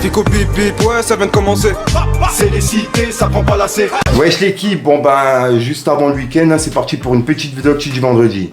Fico bip bip, ouais ça vient de commencer. C'est les cités, ça prend pas la C. Wesh l'équipe, bon ben juste avant le week-end, hein, c'est parti pour une petite vidéo du vendredi.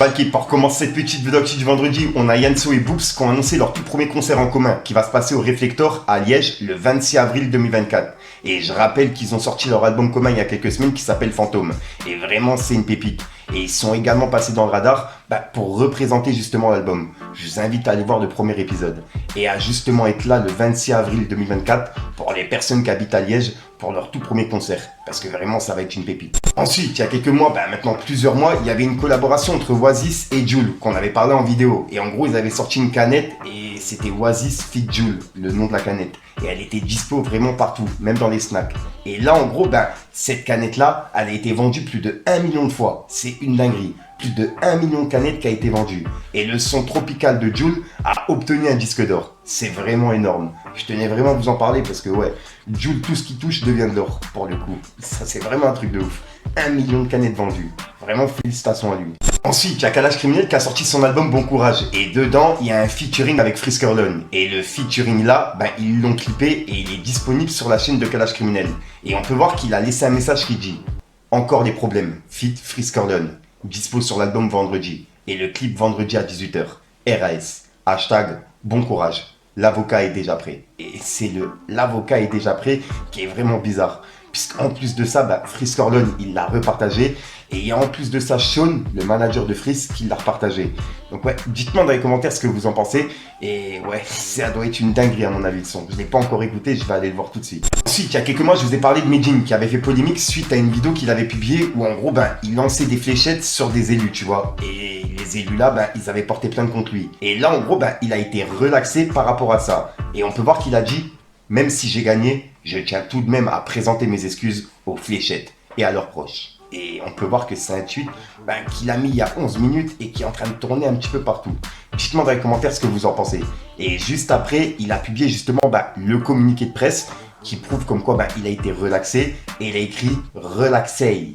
L'équipe, pour commencer cette petite vidéo du vendredi, on a Yanso et Boops qui ont annoncé leur tout premier concert en commun qui va se passer au Reflector à Liège le 26 avril 2024. Et je rappelle qu'ils ont sorti leur album commun il y a quelques semaines qui s'appelle Fantôme. Et vraiment c'est une pépite. Et ils sont également passés dans le radar pour représenter justement l'album. Je vous invite à aller voir le premier épisode. Et à justement être là le 26 avril 2024 pour les personnes qui habitent à Liège pour leur tout premier concert. Parce que vraiment ça va être une pépite. Ensuite, il y a quelques mois, maintenant plusieurs mois, il y avait une collaboration entre Oasis et Jul qu'on avait parlé en vidéo. Et en gros, ils avaient sorti une canette et c'était Oasis Fit Jul, le nom de la canette. Et elle était dispo vraiment partout, même dans les snacks. Et là, en gros, cette canette-là, elle a été vendue plus de 1 million de fois. C'est une dinguerie. Plus de 1 million de canettes qui a été vendue. Et le son tropical de Jul a obtenu un disque d'or. C'est vraiment énorme. Je tenais vraiment à vous en parler parce que ouais, Jul, tout ce qui touche devient de l'or pour le coup. Ça, c'est vraiment un truc de ouf. 1 million de canettes vendues. Vraiment félicitations à lui. Ensuite, il y a Kalash Criminel qui a sorti son album Bon Courage. Et dedans, il y a un featuring avec Frisker Lone. Et le featuring là, ils l'ont clippé et il est disponible sur la chaîne de Kalash Criminel. Et on peut voir qu'il a laissé un message qui dit « Encore des problèmes, feat Frisker Lone. Dispo sur l'album vendredi. Et le clip vendredi à 18h. RAS. Hashtag Bon Courage. L'avocat est déjà prêt. » Et c'est l'avocat est déjà prêt qui est vraiment bizarre. Puisqu'en plus de ça, Frisker Lone, il l'a repartagé. Et il y a en plus de ça Sean, le manager de Frisk, qui l'a repartagé. Donc ouais, dites-moi dans les commentaires ce que vous en pensez. Et ouais, ça doit être une dinguerie à mon avis le son. Je ne l'ai pas encore écouté, je vais aller le voir tout de suite. Ensuite, il y a quelques mois, je vous ai parlé de Medine qui avait fait polémique suite à une vidéo qu'il avait publiée où en gros, il lançait des fléchettes sur des élus, tu vois. Et les élus là, ils avaient porté plainte contre lui. Et là, en gros, il a été relaxé par rapport à ça. Et on peut voir qu'il a dit, même si j'ai gagné, je tiens tout de même à présenter mes excuses aux fléchettes et à leurs proches. Et on peut voir que c'est un tweet qu'il a mis il y a 11 minutes et qui est en train de tourner un petit peu partout. Dites-moi dans les commentaires ce que vous en pensez. Et juste après, il a publié justement le communiqué de presse qui prouve comme quoi il a été relaxé et il a écrit « relaxé ».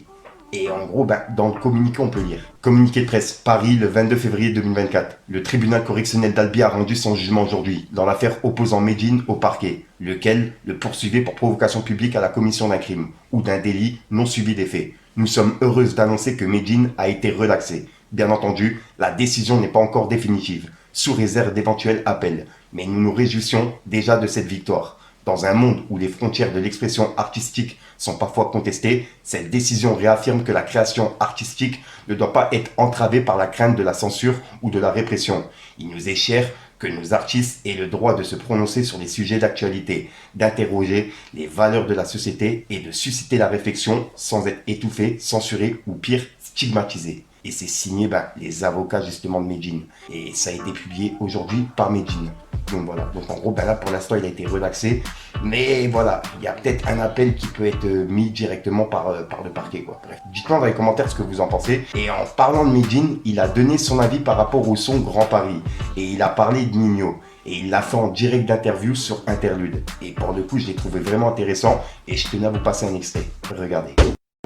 Et en gros, dans le communiqué, on peut lire. Communiqué de presse, Paris, le 22 février 2024. Le tribunal correctionnel d'Albi a rendu son jugement aujourd'hui dans l'affaire opposant Medine au parquet, lequel le poursuivait pour provocation publique à la commission d'un crime ou d'un délit non suivi des faits. Nous sommes heureuses d'annoncer que Medine a été relaxé. Bien entendu, la décision n'est pas encore définitive, sous réserve d'éventuels appels. Mais nous nous réjouissons déjà de cette victoire. Dans un monde où les frontières de l'expression artistique sont parfois contestées, cette décision réaffirme que la création artistique ne doit pas être entravée par la crainte de la censure ou de la répression. Il nous est cher que nos artistes aient le droit de se prononcer sur les sujets d'actualité, d'interroger les valeurs de la société et de susciter la réflexion sans être étouffés, censurés ou pire, stigmatisés. Et c'est signé les avocats justement de Medine. Et ça a été publié aujourd'hui par Medine. Donc voilà, donc en gros là pour l'instant il a été relaxé, mais voilà, il y a peut-être un appel qui peut être mis directement par le parquet quoi. Bref, dites-moi dans les commentaires ce que vous en pensez. Et en parlant de Medine, il a donné son avis par rapport au son Grand Paris, et il a parlé de Nino, et il l'a fait en direct d'interview sur Interlude. Et pour le coup je l'ai trouvé vraiment intéressant, et je tenais à vous passer un extrait, regardez.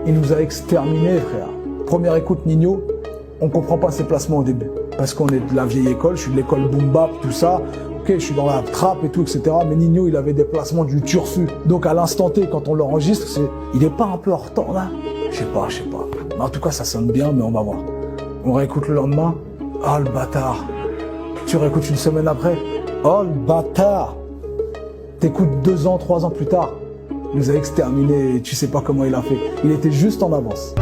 Il nous a exterminés frère. Première écoute Nino, on comprend pas ses placements au début, parce qu'on est de la vieille école, je suis de l'école boom bap, tout ça. Ok, je suis dans la trappe et tout, etc. Mais Nino, il avait des placements du turfu. Donc à l'instant T, quand on l'enregistre, il est pas un peu en retard là? Je sais pas. Mais en tout cas, ça sonne bien, mais on va voir. On réécoute le lendemain. Oh le bâtard. Tu réécoutes une semaine après. Oh le bâtard. T'écoutes 2 ans, 3 ans plus tard. Il nous a exterminés et tu sais pas comment il a fait. Il était juste en avance.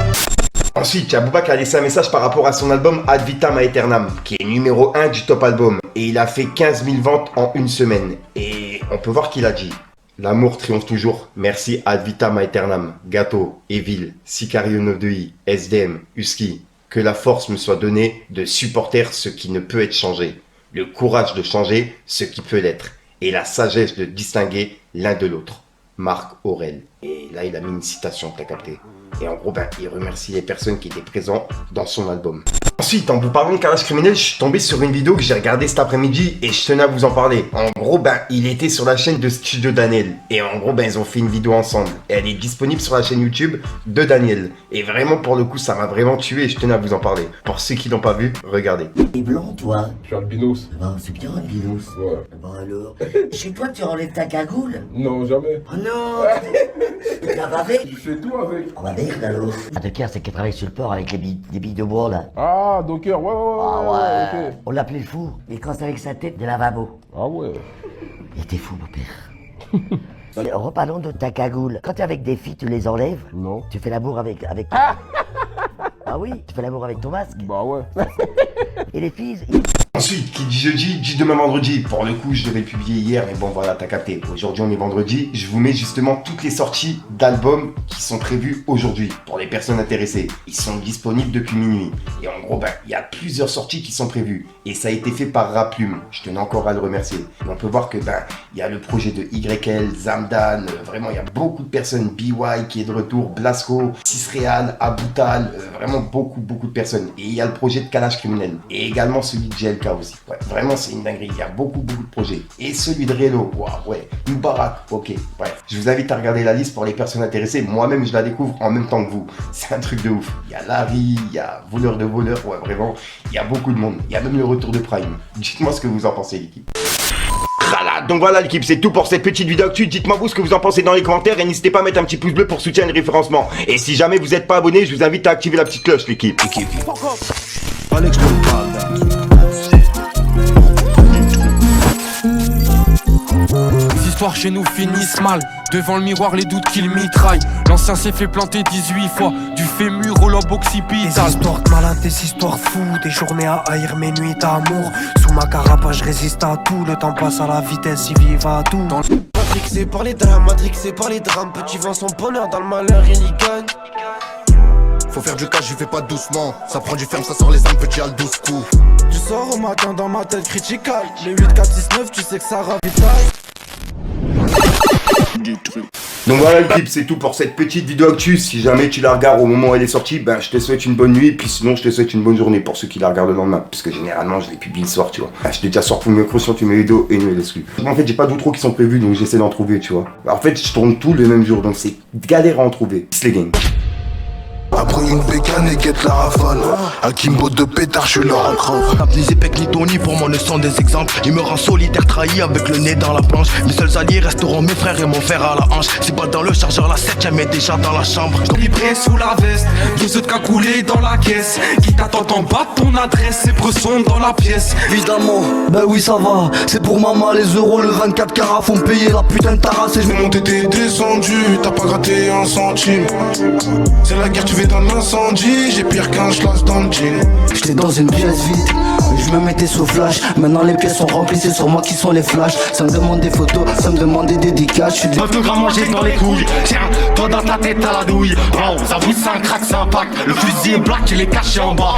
Ensuite, il y a Booba qui a laissé un message par rapport à son album Ad Vitam Aeternam, qui est numéro 1 du top album. Et il a fait 15 000 ventes en une semaine. Et on peut voir qu'il a dit « L'amour triomphe toujours, merci Ad Vitam Aeternam, Gâteau, Evil, Sicario 92i, SDM, Husky. Que la force me soit donnée de supporter ce qui ne peut être changé, le courage de changer ce qui peut l'être, et la sagesse de distinguer l'un de l'autre. Marc Aurèle. » Et là, il a mis une citation, t'as capté. Et en gros, il remercie les personnes qui étaient présentes dans son album. Ensuite, en vous parlant de Kalash Criminel, je suis tombé sur une vidéo que j'ai regardée cet après-midi et je tenais à vous en parler. En gros, il était sur la chaîne de Studio Daniel. Et en gros, ils ont fait une vidéo ensemble. Et elle est disponible sur la chaîne YouTube de Daniel. Et vraiment, pour le coup, ça m'a vraiment tué et je tenais à vous en parler. Pour ceux qui l'ont pas vu, regardez. T'es blanc, toi? Je suis albinos. Ben, c'est bien, albinos. Ouais. Bon alors, chez toi, tu enlèves ta cagoule? Non, jamais. Oh non! Tu l'as bavé? Je fais tout avec. Oh bah merde alors. Ah, de Caire, c'est qui travaille sur le port avec les billes de bois, là. Ah, Docker, ouais. Ah ouais. Ok. On l'appelait le fou. Mais quand c'est avec sa tête de lavabo. Ah ouais. Il était fou, mon père. Reparlons de ta cagoule. Quand t'es avec des filles, tu les enlèves? Non. Tu fais l'amour avec... Ah oui, tu fais l'amour avec ton masque? Bah ouais. Et les filles... Ensuite, qui dit jeudi, dit demain vendredi. Pour le coup, je devais le publier hier, mais bon voilà, t'as capté. Aujourd'hui, on est vendredi. Je vous mets justement toutes les sorties d'albums qui sont prévues aujourd'hui pour les personnes intéressées. Ils sont disponibles depuis minuit. Et en gros, il y a plusieurs sorties qui sont prévues. Et ça a été fait par Raplume. Je tenais encore à le remercier. Et on peut voir que il y a le projet de YL, Zamdan. Vraiment, il y a beaucoup de personnes. BY qui est de retour, Blasco, Sisreal, Aboutal. Vraiment beaucoup de personnes. Et il y a le projet de Kalash Criminel. Et également celui de GLK aussi. Ouais, vraiment, c'est une dinguerie. Il y a beaucoup de projets. Et celui de Reno. Waouh, ouais. Mbarak. Ok. Bref. Je vous invite à regarder la liste pour les personnes intéressées. Moi-même, je la découvre en même temps que vous. C'est un truc de ouf. Il y a Larry, il y a Voleur de Voleur. Ouais, vraiment. Il y a beaucoup de monde. Il y a même le retour de Prime. Dites-moi ce que vous en pensez, l'équipe. Voilà, donc voilà l'équipe, c'est tout pour cette petite vidéo actu. Dites-moi vous ce que vous en pensez dans les commentaires et n'hésitez pas à mettre un petit pouce bleu pour soutenir le référencement. Et si jamais vous n'êtes pas abonné, je vous invite à activer la petite cloche l'équipe. Les histoires chez nous finissent mal. Devant le miroir, les doutes qu'ils mitraillent. L'ancien s'est fait planter 18 fois. Du fémur au lobe occipital. Des histoires de malades, des histoires de fous. Des journées à haïr, mes nuits d'amour. Sous ma carapace, je résiste à tout. Le temps passe à la vitesse, il vive à tout. Matrixé par les drames, matrixé par les drames. Petit vend son bonheur dans le malheur, il y gagne. Faut faire du cash, j'y fais pas doucement. Ça prend du ferme, ça sort les armes, petit à le 12 coups. Tu sors au matin dans ma tête critical. Les 8, 4, 6, 9, tu sais que ça ravitaille. Donc voilà l'équipe, c'est tout pour cette petite vidéo actu. Si jamais tu la regardes au moment où elle est sortie, je te souhaite une bonne nuit. Puis sinon, je te souhaite une bonne journée pour ceux qui la regardent le lendemain. Parce que généralement, je les publie le soir, tu vois. Je déjà sors pour mes sur mes vidéos et une exclue. En fait, j'ai pas d'outro qui sont prévus, donc j'essaie d'en trouver, tu vois. En fait, je tourne tout le même jour, donc c'est galère à en trouver. Peace les gangs. Après une bécane et guette la rafale. Un Kimbo de pétard, je suis leur encrave. Tape ni Zepek ni Tony, pour moi ne sont des exemples. Il me rend solitaire, trahi avec le nez dans la planche. Mes seuls alliés resteront mes frères et mon fer à la hanche. C'est pas dans le chargeur, la 7ème est déjà dans la chambre. Libré sous la veste, 12 de cagoulés dans la caisse. Qui t'attend en bas de ton adresse, ces bressons dans la pièce. Évidemment, ben oui ça va. C'est pour maman les euros, le 24 carats font payer la putain de tarasse. Et je J'ai monté, t'es descendu, t'as pas gratté un centime. C'est la guerre, tu fais dans l'incendie. J'ai pire qu'un schlass dans le jean. j'étais dans une pièce vide, je me mettais sous flash. Maintenant les pièces sont remplies, c'est sur moi qui sont les flashs. Ça me demande des photos, ça me demande des dédicaces. Je suis des Plus grand manger dans les couilles. Tiens, toi dans ta tête à la douille. Oh, ça vous c'est un crack, c'est un pack. Le fusil est black, il est caché en bas.